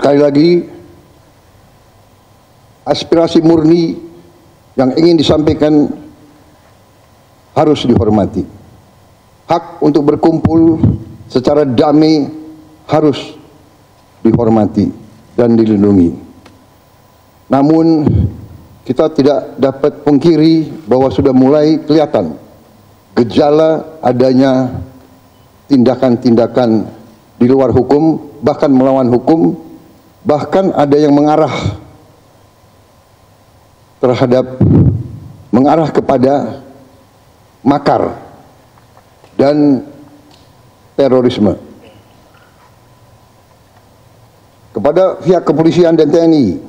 Sekali lagi, aspirasi murni yang ingin disampaikan harus dihormati. Hak untuk berkumpul secara damai harus dihormati dan dilindungi. Namun kita tidak dapat pungkiri bahwa sudah mulai kelihatan gejala adanya tindakan-tindakan di luar hukum, bahkan melawan hukum, bahkan ada yang mengarah kepada makar dan terorisme. Kepada pihak kepolisian dan TNI,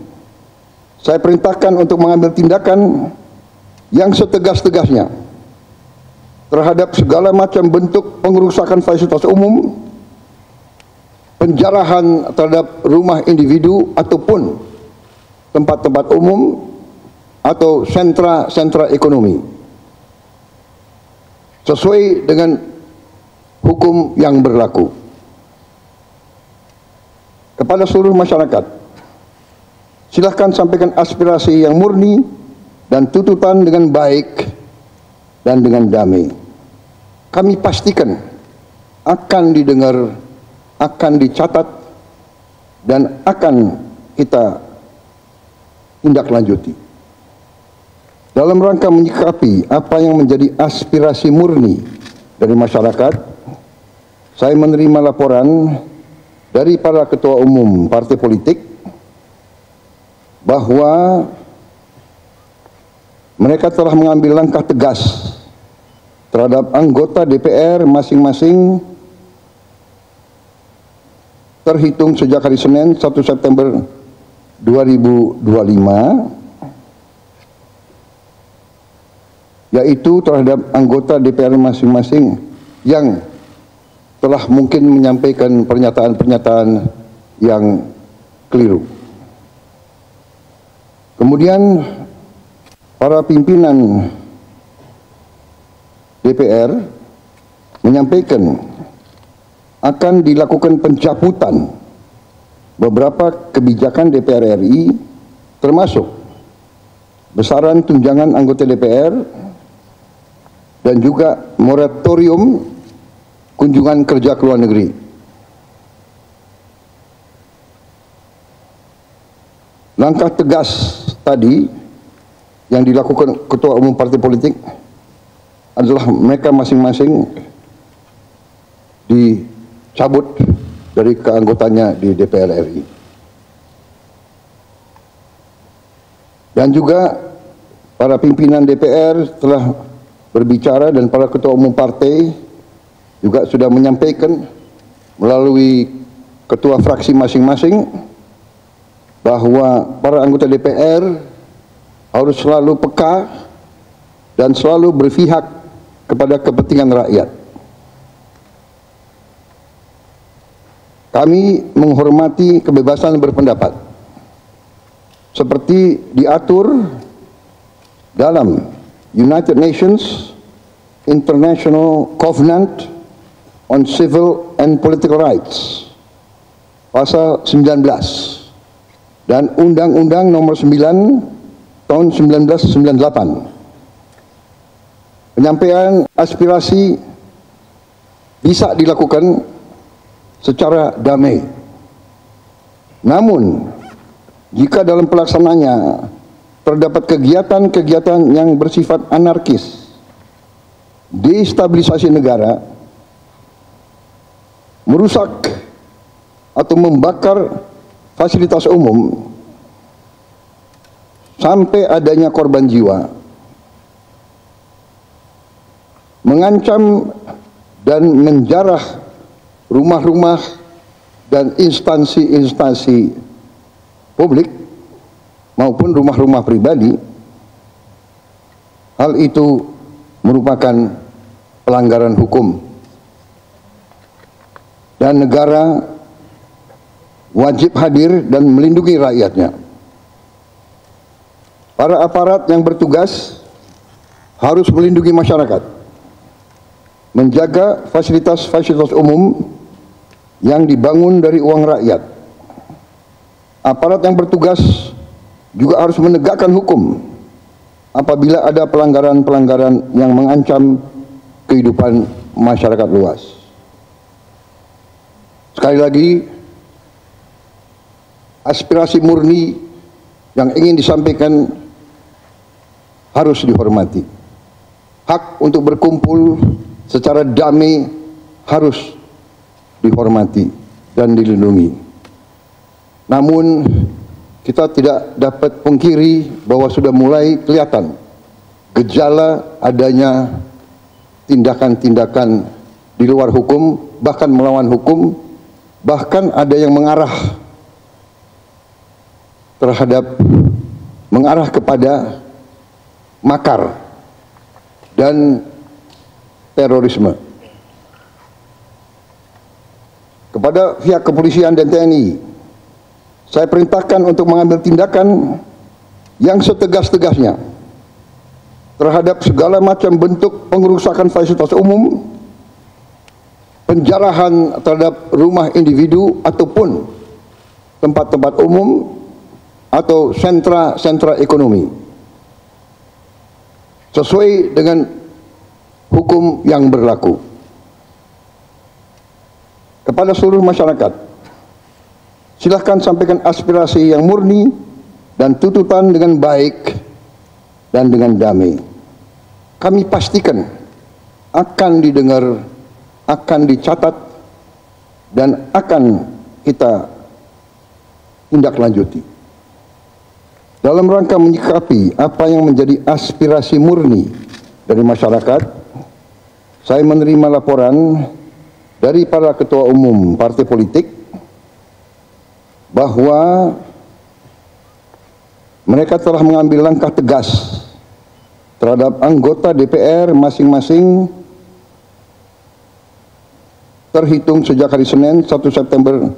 saya perintahkan untuk mengambil tindakan yang setegas-tegasnya terhadap segala macam bentuk pengerusakan fasilitas umum, penjarahan terhadap rumah individu ataupun tempat-tempat umum atau sentra-sentra ekonomi, sesuai dengan hukum yang berlaku. Kepada seluruh masyarakat, silahkan sampaikan aspirasi yang murni dan tuntutan dengan baik dan dengan damai. Kami pastikan akan didengar, akan dicatat, dan akan kita tindak lanjuti. Dalam rangka menyikapi apa yang menjadi aspirasi murni dari masyarakat, saya menerima laporan dari para ketua umum partai politik bahwa mereka telah mengambil langkah tegas terhadap anggota DPR masing-masing terhitung sejak hari Senin 1 September 2025, yaitu terhadap anggota DPR masing-masing yang telah mungkin menyampaikan pernyataan-pernyataan yang keliru. Kemudian para pimpinan DPR menyampaikan akan dilakukan pencabutan beberapa kebijakan DPR RI, termasuk besaran tunjangan anggota DPR dan juga moratorium kunjungan kerja ke luar negeri. Langkah tegas tadi yang dilakukan ketua umum partai politik adalah mereka masing-masing dicabut dari keanggotaannya di DPR RI. Dan juga para pimpinan DPR telah berbicara dan para ketua umum partai juga sudah menyampaikan melalui ketua fraksi masing-masing bahwa para anggota DPR harus selalu peka dan selalu berpihak kepada kepentingan rakyat. Kami menghormati kebebasan berpendapat seperti diatur dalam United Nations International Covenant on Civil and Political Rights pasal 19 dan Undang-Undang nomor 9 tahun 1998. Penyampaian aspirasi bisa dilakukan secara damai. Namun, jika dalam pelaksananya terdapat kegiatan-kegiatan yang bersifat anarkis, destabilisasi negara, merusak atau membakar fasilitas umum sampai adanya korban jiwa, mengancam dan menjarah rumah-rumah dan instansi-instansi publik maupun rumah-rumah pribadi, hal itu merupakan pelanggaran hukum dan negara wajib hadir dan melindungi rakyatnya. Para aparat yang bertugas harus melindungi masyarakat, menjaga fasilitas-fasilitas umum yang dibangun dari uang rakyat, Aparat yang bertugas juga harus menegakkan hukum apabila ada pelanggaran-pelanggaran yang mengancam kehidupan masyarakat luas. Sekali lagi, aspirasi murni yang ingin disampaikan harus dihormati. Hak untuk berkumpul secara damai harus dihormati dan dilindungi. Namun kita tidak dapat pungkiri bahwa sudah mulai kelihatan gejala adanya tindakan-tindakan di luar hukum, bahkan melawan hukum, bahkan ada yang mengarah kepada makar dan terorisme. Kepada pihak kepolisian dan TNI, saya perintahkan untuk mengambil tindakan yang setegas-tegasnya terhadap segala macam bentuk pengerusakan fasilitas umum, penjarahan terhadap rumah individu ataupun tempat-tempat umum atau sentra-sentra ekonomi, sesuai dengan hukum yang berlaku. Kepada seluruh masyarakat, silahkan sampaikan aspirasi yang murni dan tuntutan dengan baik dan dengan damai. Kami pastikan akan didengar, akan dicatat, dan akan kita tindak lanjuti. Dalam rangka menyikapi apa yang menjadi aspirasi murni dari masyarakat, saya menerima laporan dari para ketua umum partai politik bahwa mereka telah mengambil langkah tegas terhadap anggota DPR masing-masing terhitung sejak hari Senin 1 September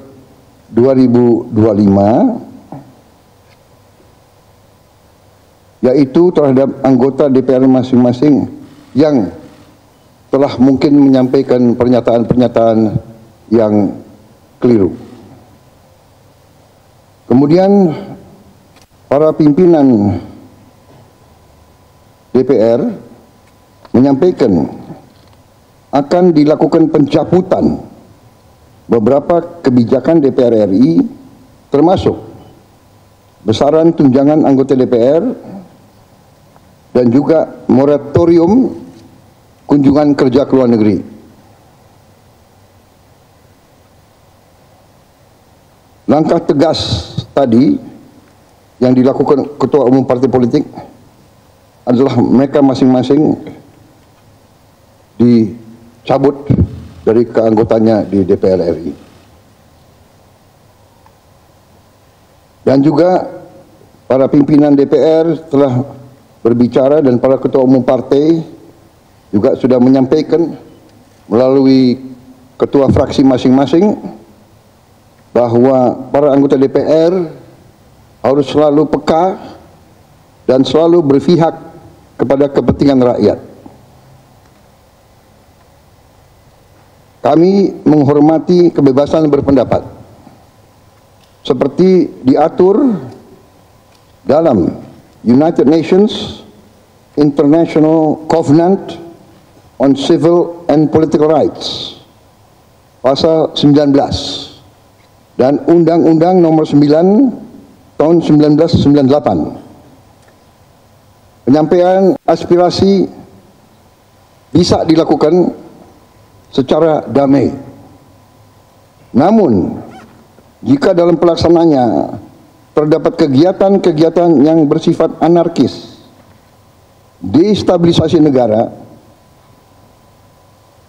2025, yaitu terhadap anggota DPR masing-masing yang telah mungkin menyampaikan pernyataan-pernyataan yang keliru. Kemudian para pimpinan DPR menyampaikan akan dilakukan pencabutan beberapa kebijakan DPR RI, termasuk besaran tunjangan anggota DPR dan juga moratorium kunjungan kerja ke luar negeri. Langkah tegas tadi yang dilakukan ketua umum partai politik adalah mereka masing-masing dicabut dari keanggotanya di DPR RI. Dan juga para pimpinan DPR telah berbicara dan para ketua umum partai juga sudah menyampaikan melalui ketua fraksi masing-masing bahwa para anggota DPR harus selalu peka dan selalu berpihak kepada kepentingan rakyat. Kami menghormati kebebasan berpendapat seperti diatur dalam United Nations International Covenant on Civil and Political Rights pasal 19 dan Undang-Undang nomor 9 tahun 1998. Penyampaian aspirasi bisa dilakukan secara damai. Namun, jika dalam pelaksananya terdapat kegiatan-kegiatan yang bersifat anarkis, destabilisasi negara,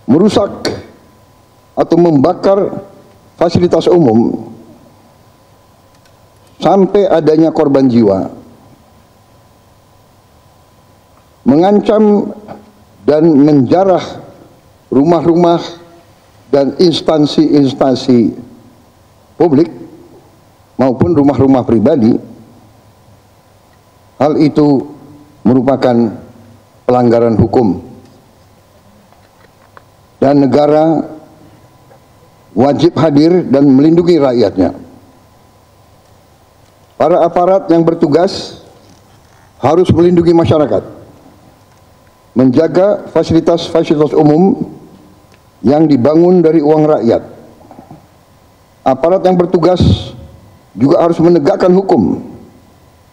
merusak atau membakar fasilitas umum sampai adanya korban jiwa, mengancam dan menjarah rumah-rumah dan instansi-instansi publik maupun rumah-rumah pribadi, hal itu merupakan pelanggaran hukum dan negara wajib hadir dan melindungi rakyatnya. Para aparat yang bertugas harus melindungi masyarakat, menjaga fasilitas-fasilitas umum yang dibangun dari uang rakyat. Aparat yang bertugas juga harus menegakkan hukum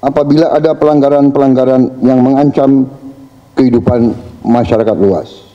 apabila ada pelanggaran-pelanggaran yang mengancam kehidupan masyarakat luas.